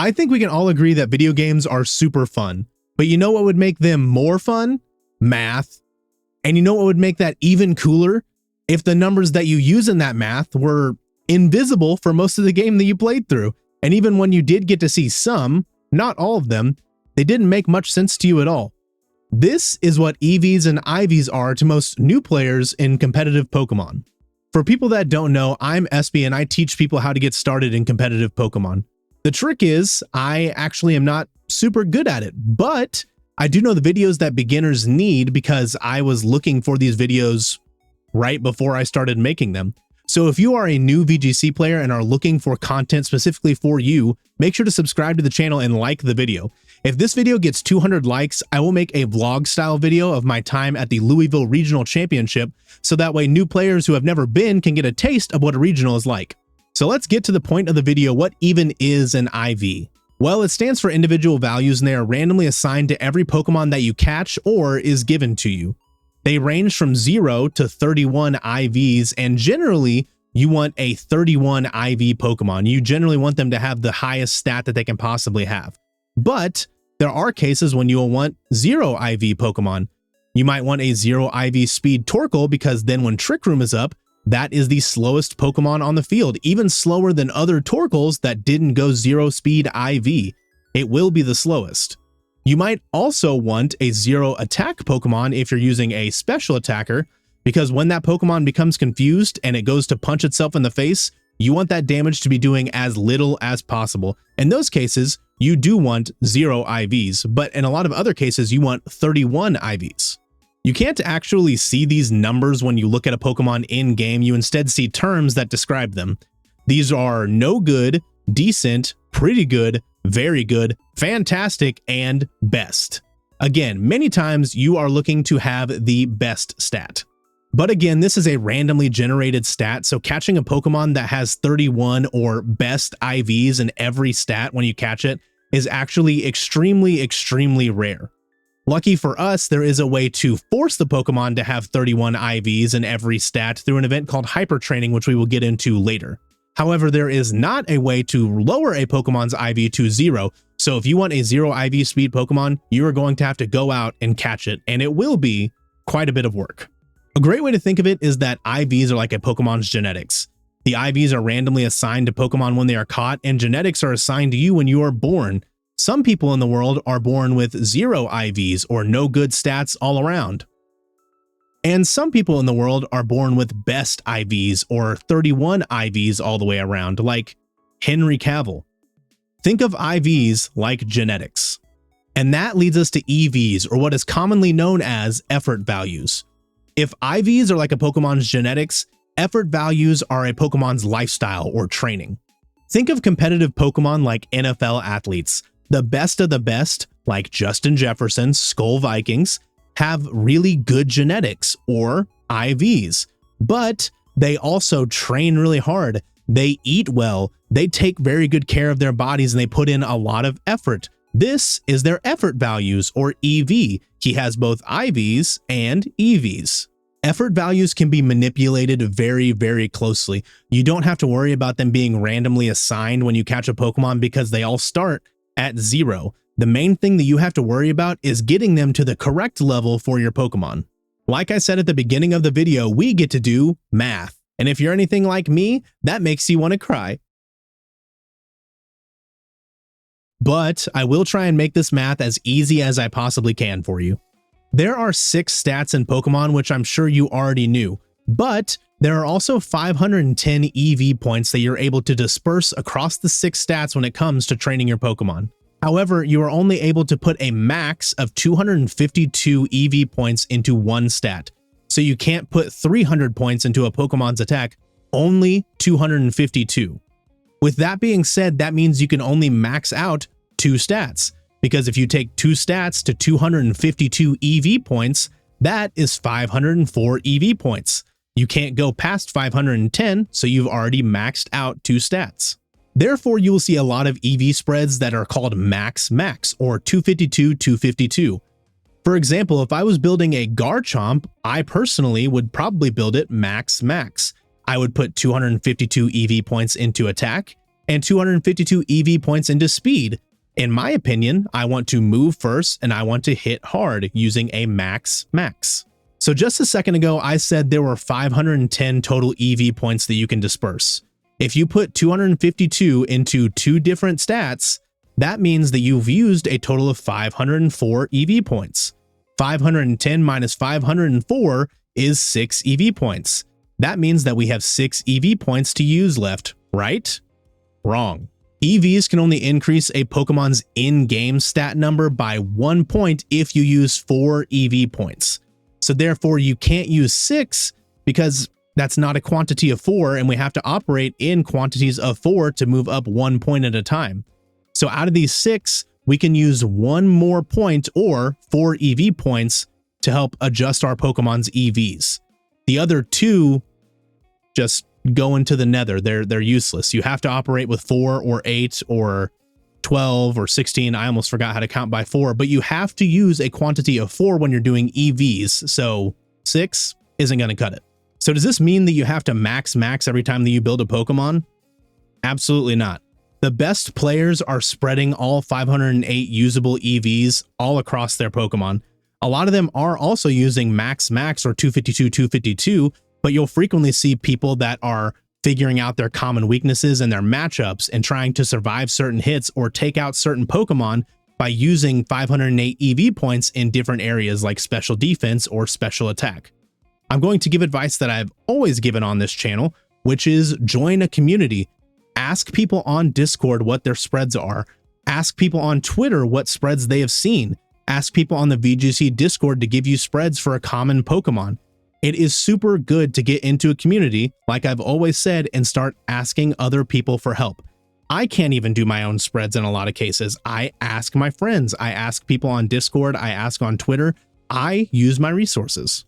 I think we can all agree that video games are super fun, but you know what would make them more fun? Math. And you know what would make that even cooler? If the numbers that you use in that math were invisible for most of the game that you played through. And even when you did get to see some, not all of them, they didn't make much sense to you at all. This is what EVs and IVs are to most new players in competitive Pokemon. For people that don't know, I'm Espy and I teach people how to get started in competitive Pokemon. The trick is, I actually am not super good at it, but I do know the videos that beginners need because I was looking for these videos right before I started making them. So if you are a new VGC player and are looking for content specifically for you, make sure to subscribe to the channel and like the video. If this video gets 200 likes, I will make a vlog style video of my time at the Louisville Regional Championship, so that way new players who have never been can get a taste of what a regional is like. So let's get to the point of the video. What even is an IV? Well, it stands for individual values and they are randomly assigned to every Pokemon that you catch or is given to you. They range from 0 to 31 IVs, and generally you want a 31 IV Pokemon. You generally want them to have the highest stat that they can possibly have. But there are cases when you will want 0 IV Pokemon. You might want a 0 IV Speed Torkoal because then when Trick Room is up, that is the slowest Pokemon on the field, even slower than other Torkoals that didn't go 0 Speed IV. It will be the slowest. You might also want a 0 attack Pokemon if you're using a special attacker, because when that Pokemon becomes confused and it goes to punch itself in the face, you want that damage to be doing as little as possible. In those cases, you do want 0 IVs, but in a lot of other cases, you want 31 IVs. You can't actually see these numbers when you look at a Pokemon in-game. You instead see terms that describe them. These are no good, decent, pretty good, very good, fantastic, and best. Again, many times you are looking to have the best stat. But again, this is a randomly generated stat, so catching a Pokemon that has 31 or best IVs in every stat when you catch it is actually extremely, extremely rare. Lucky for us, there is a way to force the Pokemon to have 31 IVs in every stat through an event called Hyper Training, which we will get into later. However, there is not a way to lower a Pokemon's IV to 0, so if you want a 0 IV speed Pokemon, you are going to have to go out and catch it, and it will be quite a bit of work. A great way to think of it is that IVs are like a Pokemon's genetics. The IVs are randomly assigned to Pokemon when they are caught, and genetics are assigned to you when you are born. Some people in the world are born with 0 IVs or no good stats all around. And some people in the world are born with best IVs or 31 IVs all the way around, like Henry Cavill. Think of IVs like genetics. And that leads us to EVs, or what is commonly known as effort values. If IVs are like a Pokemon's genetics, effort values are a Pokemon's lifestyle or training. Think of competitive Pokemon like NFL athletes. The best of the best, like Justin Jefferson, Skull Vikings, have really good genetics, or IVs, but they also train really hard. They eat well, they take very good care of their bodies, and they put in a lot of effort. This is their effort values, or EV. He has both IVs and EVs. Effort values can be manipulated very, very closely. You don't have to worry about them being randomly assigned when you catch a Pokemon because they all start at 0. The main thing that you have to worry about is getting them to the correct level for your Pokemon. Like I said at the beginning of the video, we get to do math. And if you're anything like me, that makes you want to cry. But I will try and make this math as easy as I possibly can for you. There are 6 stats in Pokemon, which I'm sure you already knew, but there are also 510 EV points that you're able to disperse across the 6 stats when it comes to training your Pokemon. However, you are only able to put a max of 252 EV points into one stat. So you can't put 300 points into a Pokemon's attack, only 252. With that being said, that means you can only max out 2 stats, because if you take 2 stats to 252 EV points, that is 504 EV points. You can't go past 510, so you've already maxed out 2 stats. Therefore, you will see a lot of EV spreads that are called max or 252-252. For example, if I was building a Garchomp, I personally would probably build it max. I would put 252 EV points into attack and 252 EV points into speed. In my opinion, I want to move first and I want to hit hard using a max. So just a second ago, I said there were 510 total EV points that you can disperse. If you put 252 into two different stats, that means that you've used a total of 504 EV points. 510 minus 504 is 6 EV points. That means that we have 6 EV points to use left, right? Wrong. EVs can only increase a Pokemon's in-game stat number by 1 point if you use 4 EV points. So therefore you can't use 6 because that's not a quantity of 4 and we have to operate in quantities of 4 to move up 1 point at a time. So out of these 6, we can use 1 more point or 4 EV points to help adjust our Pokemon's EVs. The other 2 just go into the nether. They're useless. You have to operate with 4 or 8 or 12 or 16. I almost forgot how to count by 4, but you have to use a quantity of 4 when you're doing EVs. So 6 isn't going to cut it. So does this mean that you have to max every time that you build a Pokemon? Absolutely not. The best players are spreading all 508 usable EVs all across their Pokemon. A lot of them are also using max or 252, but you'll frequently see people that are figuring out their common weaknesses and their matchups and trying to survive certain hits or take out certain Pokemon by using 508 EV points in different areas like special defense or special attack. I'm going to give advice that I've always given on this channel, which is join a community. Ask people on Discord what their spreads are. Ask people on Twitter what spreads they have seen. Ask people on the VGC Discord to give you spreads for a common Pokemon. It is super good to get into a community, like I've always said, and start asking other people for help. I can't even do my own spreads in a lot of cases. I ask my friends, I ask people on Discord, I ask on Twitter, I use my resources.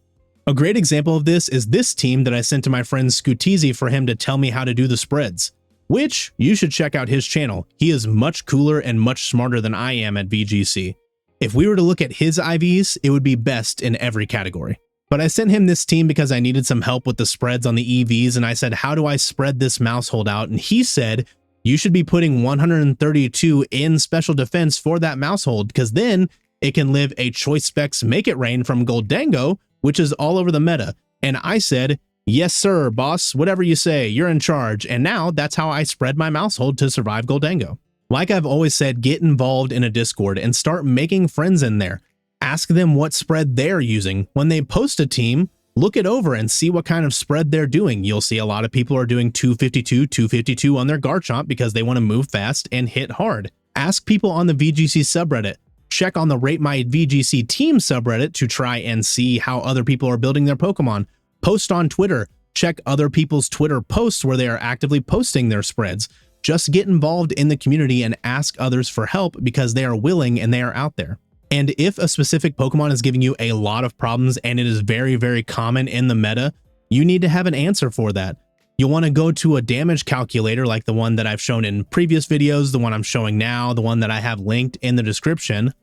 A great example of this is this team that I sent to my friend Scooteezy for him to tell me how to do the spreads, which you should check out his channel. He is much cooler and much smarter than I am at VGC. If we were to look at his IVs, it would be best in every category. But I sent him this team because I needed some help with the spreads on the EVs, and I said, how do I spread this mouse hold out? And he said, you should be putting 132 in special defense for that mouse hold, because then it can live a Choice Specs Make It Rain from Goldango, which is all over the meta. And I said, yes, sir, boss, whatever you say, you're in charge. And now that's how I spread my mouse hold to survive Goldango. Like I've always said, get involved in a Discord and start making friends in there. Ask them what spread they're using. When they post a team, look it over and see what kind of spread they're doing. You'll see a lot of people are doing 252 on their Garchomp because they want to move fast and hit hard. Ask people on the VGC subreddit. Check on the Rate My VGC team subreddit to try and see how other people are building their Pokemon. Post on Twitter. Check other people's Twitter posts where they are actively posting their spreads. Just get involved in the community and ask others for help because they are willing and they are out there. And if a specific Pokemon is giving you a lot of problems and it is very, very common in the meta, you need to have an answer for that. You'll want to go to a damage calculator like the one that I've shown in previous videos, the one I'm showing now, the one that I have linked in the description,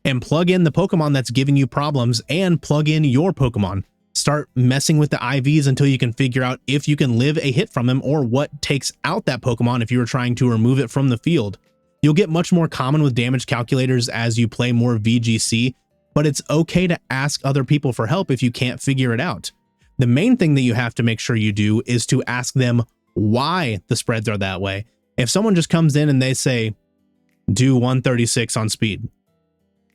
and plug in the Pokemon that's giving you problems and plug in your Pokemon. Start messing with the IVs until you can figure out if you can live a hit from them or what takes out that Pokemon if you were trying to remove it from the field. You'll get much more common with damage calculators as you play more VGC, but it's okay to ask other people for help if you can't figure it out. The main thing that you have to make sure you do is to ask them why the spreads are that way. If someone just comes in and they say, do 136 on speed.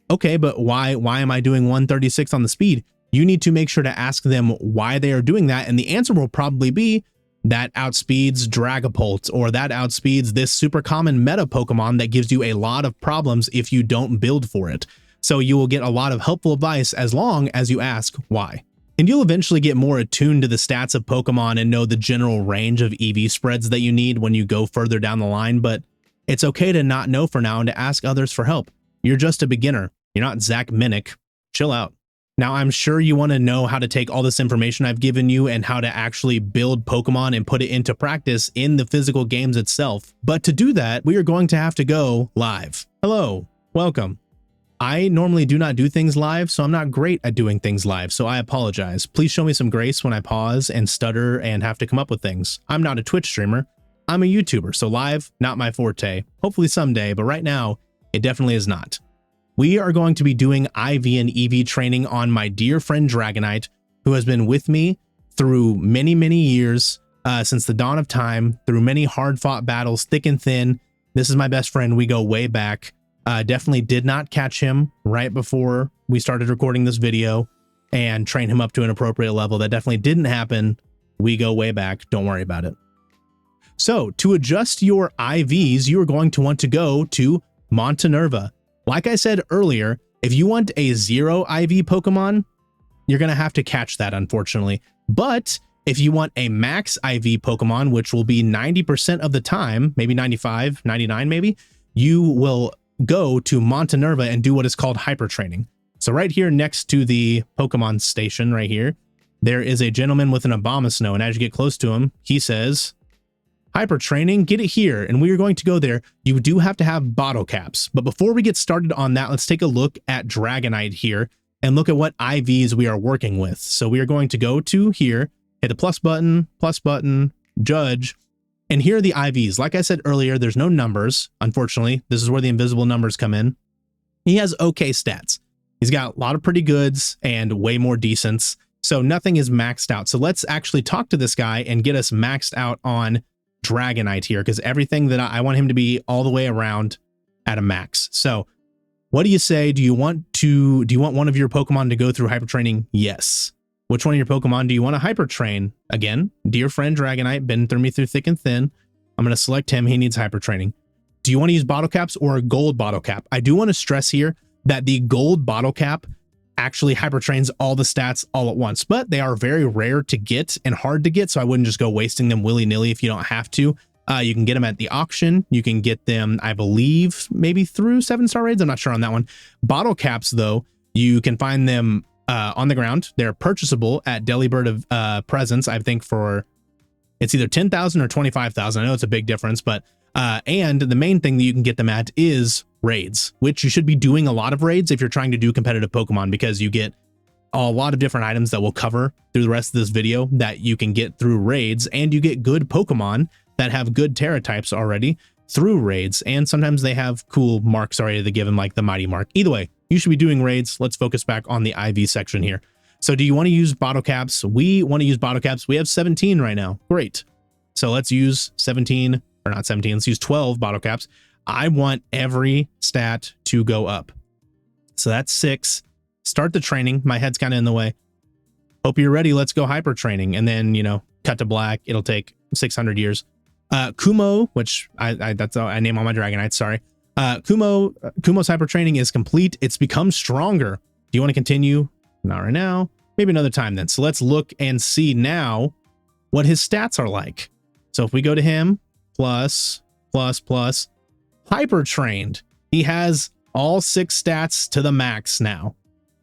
Okay, but why am I doing 136 on the speed? You need to make sure to ask them why they are doing that, and the answer will probably be that outspeeds Dragapult, or that outspeeds this super common meta Pokemon that gives you a lot of problems if you don't build for it. So you will get a lot of helpful advice as long as you ask why. And you'll eventually get more attuned to the stats of Pokemon and know the general range of EV spreads that you need when you go further down the line, but it's okay to not know for now and to ask others for help. You're just a beginner. You're not Zach Minnick. Chill out. Now, I'm sure you want to know how to take all this information I've given you and how to actually build Pokemon and put it into practice in the physical games itself. But to do that, we are going to have to go live. Hello, welcome. I normally do not do things live, so I'm not great at doing things live, so I apologize. Please show me some grace when I pause and stutter and have to come up with things. I'm not a Twitch streamer. I'm a YouTuber, so live, not my forte. Hopefully someday, but right now, it definitely is not. We are going to be doing IV and EV training on my dear friend Dragonite, who has been with me through many, many years, since the dawn of time, through many hard-fought battles, thick and thin. This is my best friend. We go way back. Definitely did not catch him right before we started recording this video and train him up to an appropriate level. That definitely didn't happen. We go way back. Don't worry about it. So to adjust your IVs, you are going to want to go to Montenerva. Like I said earlier, if you want a 0 IV Pokemon, you're going to have to catch that, unfortunately. But if you want a max IV Pokemon, which will be 90% of the time, maybe 95, 99 maybe, you will go to Montenerva and do what is called hyper training. So right here next to the Pokemon station right here, there is a gentleman with an Abomasnow, and as you get close to him, he says, hyper training, get it here, and we are going to go there. You do have to have bottle caps, but before we get started on that, let's take a look at Dragonite here and look at what IVs we are working with. So we are going to go to here, hit the plus button, judge, and here are the IVs. Like I said earlier, there's no numbers, unfortunately. This is where the invisible numbers come in. He has okay stats. He's got a lot of pretty goods and way more decents, so nothing is maxed out. So let's actually talk to this guy and get us maxed out on Dragonite here, because everything that I want him to be all the way around at a max. So what do you say? Do you want one of your Pokemon to go through hyper training? Yes. Which one of your Pokemon do you want to hyper train? Again, dear friend Dragonite, been through me through thick and thin. I'm going to select him. He needs hyper training. Do you want to use bottle caps or a gold bottle cap? I do want to stress here that the gold bottle cap actually hyper trains all the stats all at once, but they are very rare to get and hard to get, so I wouldn't just go wasting them willy-nilly if you don't have to. You can get them at the auction. You can get them, I believe, maybe through 7-star raids. I'm not sure on that one. Bottle caps, though, you can find them on the ground. They're purchasable at Delibird of Presence, I think, for it's either 10,000 or 25,000. I know it's a big difference, but and the main thing that you can get them at is raids, which you should be doing a lot of raids if you're trying to do competitive Pokemon, because you get a lot of different items that we'll cover through the rest of this video that you can get through raids, and you get good Pokemon that have good Tera types already through raids, and sometimes they have cool marks already to give them, like the Mighty Mark. Either way, you should be doing raids. Let's focus back on the IV section here. So do you want to use bottle caps? We want to use bottle caps. We have 17 right now. Great. So let's use 17, or not 17, let's use 12 bottle caps. I want every stat to go up. So that's 6. Start the training. My head's kind of in the way. Hope you're ready. Let's go hyper training. And then, you know, cut to black. It'll take 600 years. Kumo, which that's how I name all my Dragonites, sorry. Kumo's hyper training is complete. It's become stronger. Do you want to continue? Not right now. Maybe another time then. So let's look and see now what his stats are like. So if we go to him, plus, hyper trained, he has all 6 stats to the max now.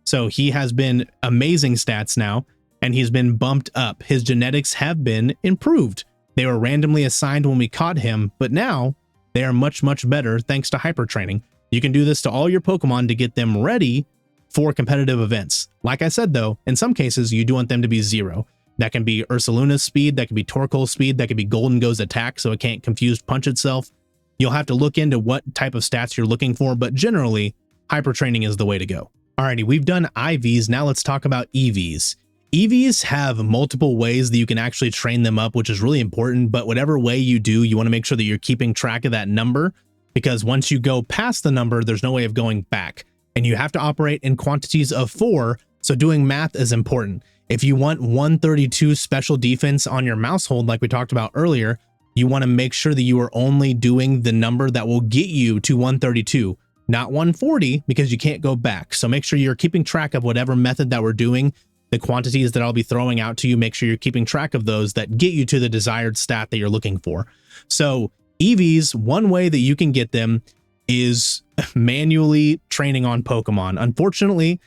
So he has been amazing stats now, and he's been bumped up. His genetics have been improved. They were randomly assigned when we caught him, but now they are much, much better thanks to hyper training. You can do this to all your Pokemon to get them ready for competitive events. Like I said, though, in some cases, you do want them to be 0. That can be Ursaluna's speed, that can be Torkoal's speed, that could be Golden Go's attack, so it can't confused punch itself. You'll have to look into what type of stats you're looking for, but generally, hyper training is the way to go. Alrighty, we've done IVs, now let's talk about EVs. EVs have multiple ways that you can actually train them up, which is really important, but whatever way you do, you want to make sure that you're keeping track of that number, because once you go past the number, there's no way of going back, and you have to operate in quantities of 4, so doing math is important. If you want 132 special defense on your Mousehold, like we talked about earlier, you want to make sure that you are only doing the number that will get you to 132, not 140, because you can't go back. So make sure you're keeping track of whatever method that we're doing, the quantities that I'll be throwing out to you, make sure you're keeping track of those that get you to the desired stat that you're looking for. So EVs, one way that you can get them is manually training on Pokemon. Unfortunately,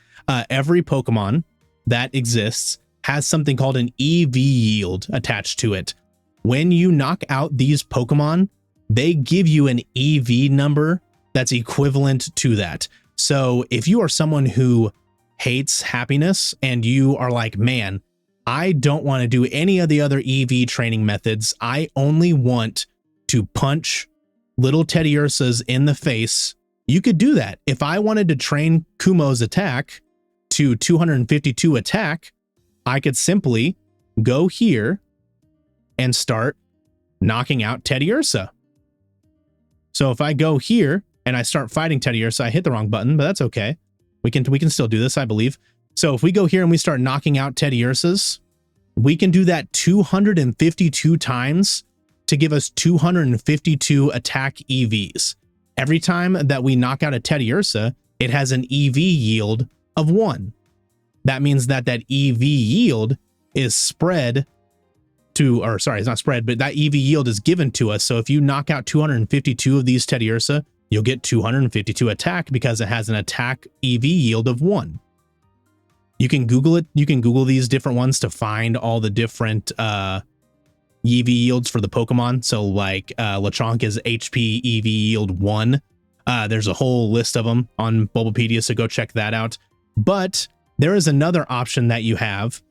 every Pokemon that exists has something called an EV yield attached to it. When you knock out these Pokemon, they give you an EV number that's equivalent to that. So if you are someone who hates happiness and you are like, man, I don't want to do any of the other EV training methods, I only want to punch little Teddiursas in the face, you could do that. If I wanted to train Kumo's attack to 252 attack, I could simply go here and start knocking out Teddiursa. So if I go here and I start fighting Teddiursa, I hit the wrong button, but that's okay. We can still do this, I believe. So if we go here and we start knocking out Teddiursas, we can do that 252 times to give us 252 attack EVs. Every time that we knock out a Teddiursa, it has an EV yield of 1. That means that EV yield is spread to, or sorry, it's not spread, but that EV yield is given to us. So if you knock out 252 of these Teddiursa, you'll get 252 attack because it has an attack EV yield of 1. You can Google it. You can Google these different ones to find all the different EV yields for the Pokemon. So like Lechonk is HP EV yield 1. There's a whole list of them on Bulbapedia, so go check that out. But there is another option that you have.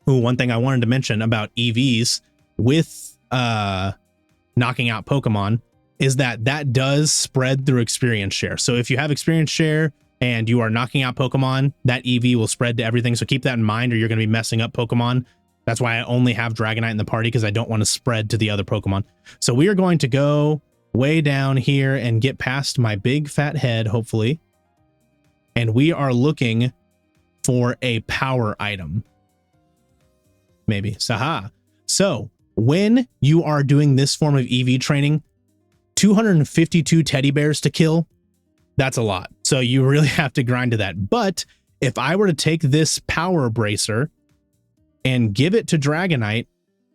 Ooh, one thing I wanted to mention about EVs with knocking out Pokemon is that does spread through experience share. So if you have experience share and you are knocking out Pokemon, that EV will spread to everything. So keep that in mind or you're going to be messing up Pokemon. That's why I only have Dragonite in the party, because I don't want to spread to the other Pokemon. So we are going to go way down here and get past my big fat head, hopefully. And we are looking for a power item. Maybe. Saha. So when you are doing this form of EV training, 252 teddy bears to kill, that's a lot. So you really have to grind to that. But if I were to take this power bracer and give it to Dragonite,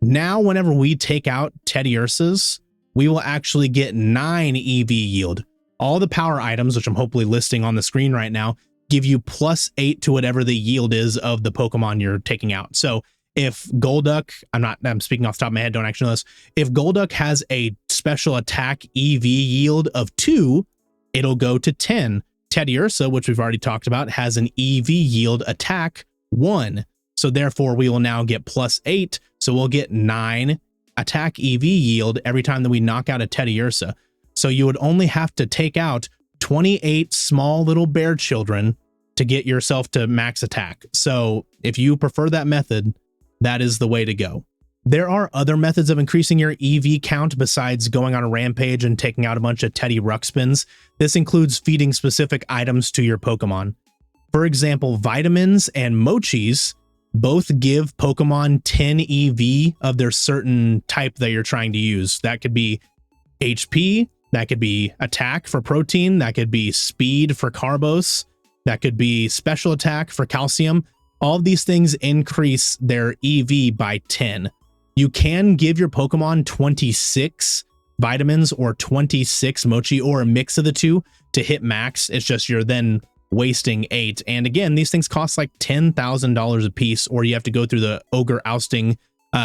now whenever we take out Teddiursas, we will actually get 9 EV yield. All the power items, which I'm hopefully listing on the screen right now, give you +8 to whatever the yield is of the Pokemon you're taking out. So if Golduck, I'm speaking off the top of my head, don't actually know this. If Golduck has a special attack EV yield of 2, it'll go to 10. Teddiursa, which we've already talked about, has an EV yield attack 1. So therefore we will now get +8. So we'll get 9 attack EV yield every time that we knock out a Teddiursa. So you would only have to take out 28 small little bear children to get yourself to max attack. So if you prefer that method, that is the way to go. There are other methods of increasing your EV count besides going on a rampage and taking out a bunch of Teddy Ruckspins. This includes feeding specific items to your Pokemon. For example, vitamins and mochis both give Pokemon 10 EV of their certain type that you're trying to use. That could be HP, that could be attack for protein, that could be speed for carbos, that could be special attack for calcium. All of these things increase their EV by 10. You can give your Pokemon 26 vitamins or 26 mochi or a mix of the two to hit max. It's just you're then wasting 8. And again, these things cost like $10,000 a piece, or you have to go through the ogre ousting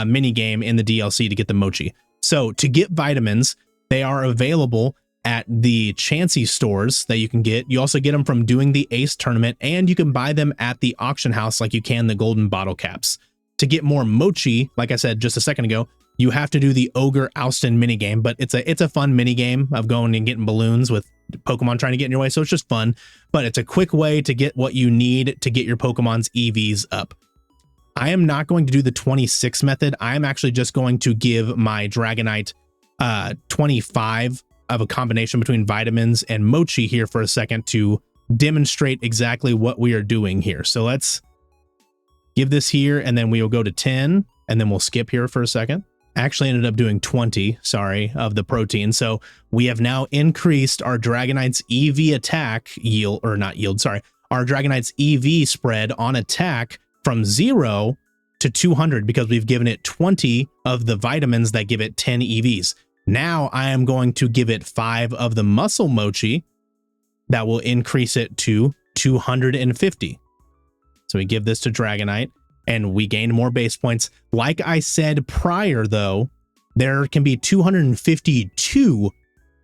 mini game in the DLC to get the mochi. So to get vitamins, they are available at the Chansey stores that you can get. You also get them from doing the Ace tournament, and you can buy them at the auction house like you can the golden bottle caps. To get more mochi, like I said just a second ago, you have to do the ogre ousting minigame, but it's a fun minigame of going and getting balloons with Pokemon trying to get in your way. So it's just fun, but it's a quick way to get what you need to get your Pokemon's EVs up. I am not going to do the 26 method. I am actually just going to give my Dragonite 25 of a combination between vitamins and mochi here for a second to demonstrate exactly what we are doing here. So let's give this here, and then we will go to 10, and then we'll skip here for a second. Actually ended up doing 20, sorry, of the protein. So we have now increased our Dragonite's EV attack yield, or not yield, sorry, our Dragonite's EV spread on attack from 0 to 200 because we've given it 20 of the vitamins that give it 10 EVs. Now I am going to give it 5 of the muscle mochi that will increase it to 250. So we give this to Dragonite and we gain more base points. Like I said prior though, there can be 252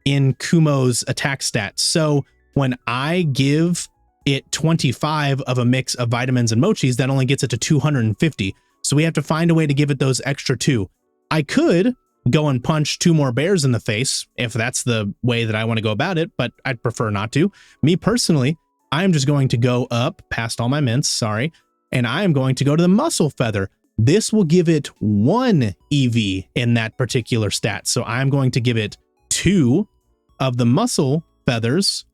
in Kumo's attack stats. So when I give it 25 of a mix of vitamins and mochis, that only gets it to 250. So we have to find a way to give it those extra 2. I could go and punch 2 more bears in the face if that's the way that I want to go about it, but I'd prefer not to. Me personally, I'm just going to go up past all my mints, sorry, and I am going to go to the muscle feather. This will give it 1 EV in that particular stat. So I'm going to give it 2 of the muscle feathers,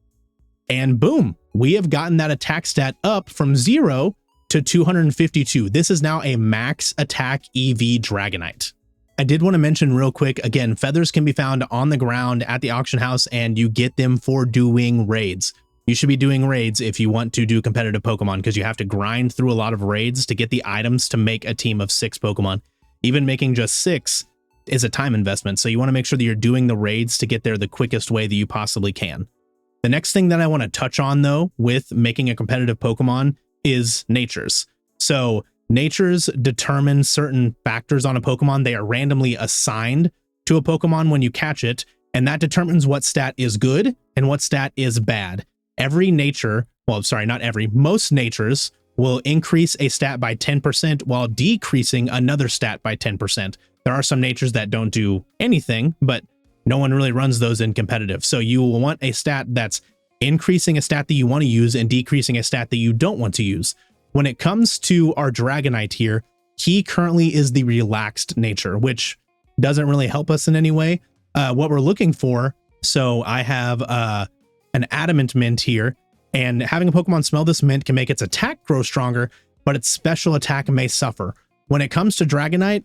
and boom, we have gotten that attack stat up from 0 to 252. This is now a max attack EV Dragonite. I did want to mention real quick, again, feathers can be found on the ground at the auction house, and you get them for doing raids. You should be doing raids if you want to do competitive Pokemon, because you have to grind through a lot of raids to get the items to make a team of 6 Pokemon. Even making just 6 is a time investment, so you want to make sure that you're doing the raids to get there the quickest way that you possibly can. The next thing that I want to touch on, though, with making a competitive Pokemon is natures. So natures determine certain factors on a Pokemon. They are randomly assigned to a Pokemon when you catch it, and that determines what stat is good and what stat is bad. Every nature, well, sorry, not every, most natures will increase a stat by 10% while decreasing another stat by 10%. There are some natures that don't do anything, but no one really runs those in competitive. So you will want a stat that's increasing a stat that you want to use and decreasing a stat that you don't want to use. When it comes to our Dragonite here, he currently is the relaxed nature, which doesn't really help us in any way. What we're looking for, so I have an adamant mint here, and having a Pokemon smell this mint can make its attack grow stronger, but its special attack may suffer. When it comes to Dragonite,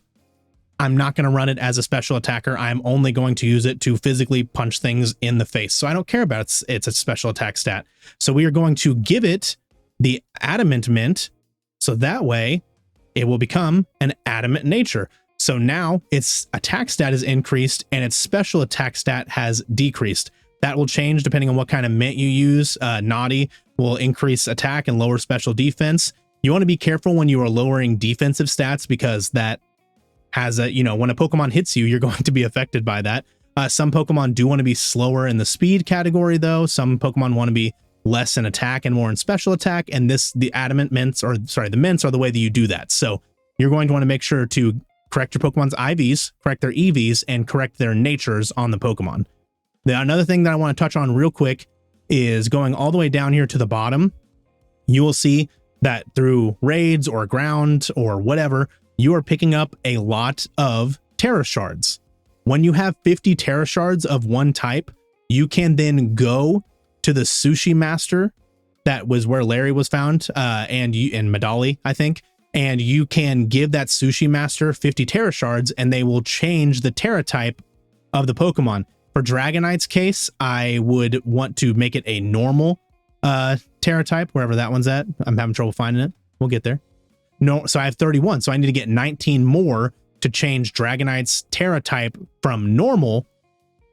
I'm not going to run it as a special attacker. I'm only going to use it to physically punch things in the face. So I don't care about its a special attack stat. So we are going to give it the adamant mint, so that way it will become an adamant nature. So now its attack stat is increased and its special attack stat has decreased. That will change depending on what kind of mint you use. Naughty will increase attack and lower special defense. You want to be careful when you are lowering defensive stats, because that has a, when a Pokemon hits you, you're going to be affected by that. Some Pokemon do want to be slower in the speed category, though. Some Pokemon want to be less in attack and more in special attack. And the adamant mints, or sorry, the mints are the way that you do that. So you're going to want to make sure to correct your Pokemon's IVs, correct their EVs, and correct their natures on the Pokemon. Now, another thing that I want to touch on real quick is going all the way down here to the bottom. You will see that through raids or ground or whatever, you are picking up a lot of Tera shards. When you have 50 Tera shards of one type, you can then go to the Sushi Master, that was where Larry was found, and Medali, I think, and you can give that Sushi Master 50 Tera shards, and they will change the Tera type of the Pokemon. For Dragonite's case, I would want to make it a normal Tera type, wherever that one's at. I'm having trouble finding it. We'll get there. No, so I have 31, so I need to get 19 more to change Dragonite's Tera type from normal,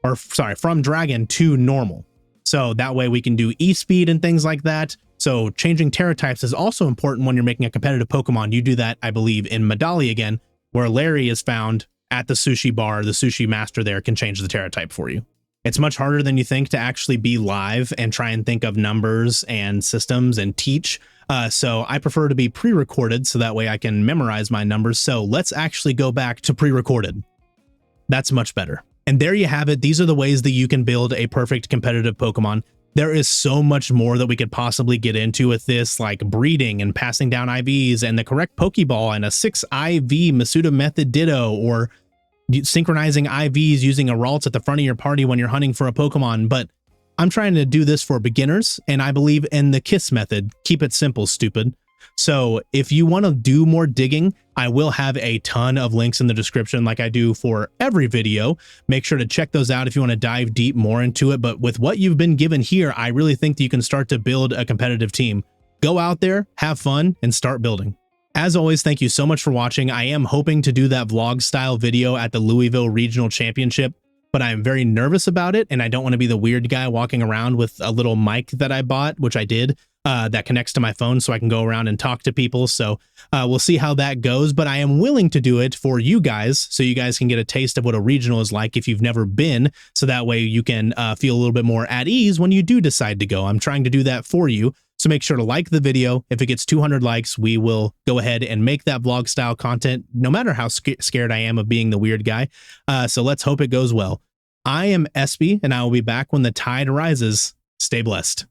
or sorry, from Dragon to normal. So that way we can do E-Speed and things like that. So changing Tera types is also important when you're making a competitive Pokemon. You do that, I believe, in Medali again, where Larry is found at the sushi bar. The Sushi Master there can change the Tera type for you. It's much harder than you think to actually be live and try and think of numbers and systems and teach. So I prefer to be pre-recorded, so that way I can memorize my numbers. So let's actually go back to pre-recorded. That's much better. And there you have it. These are the ways that you can build a perfect competitive Pokemon. There is so much more that we could possibly get into with this, like breeding and passing down IVs and the correct Pokeball and a 6 IV Masuda method Ditto, or synchronizing IVs using a Ralts at the front of your party when you're hunting for a Pokemon. But I'm trying to do this for beginners, and I believe in the KISS method. Keep it simple, stupid. So if you want to do more digging, I will have a ton of links in the description like I do for every video. Make sure to check those out if you want to dive deep more into it. But with what you've been given here, I really think that you can start to build a competitive team. Go out there, have fun, and start building. As always, thank you so much for watching. I am hoping to do that vlog style video at the Louisville Regional Championship, but I'm very nervous about it, and I don't want to be the weird guy walking around with a little mic that I bought, which I did, that connects to my phone so I can go around and talk to people. So we'll see how that goes, but I am willing to do it for you guys, so you guys can get a taste of what a regional is like if you've never been, so that way you can feel a little bit more at ease when you do decide to go. I'm trying to do that for you. So make sure to like the video. If it gets 200 likes, we will go ahead and make that vlog style content, no matter how scared I am of being the weird guy. So let's hope it goes well. I am Espy, and I will be back when the tide rises. Stay blessed.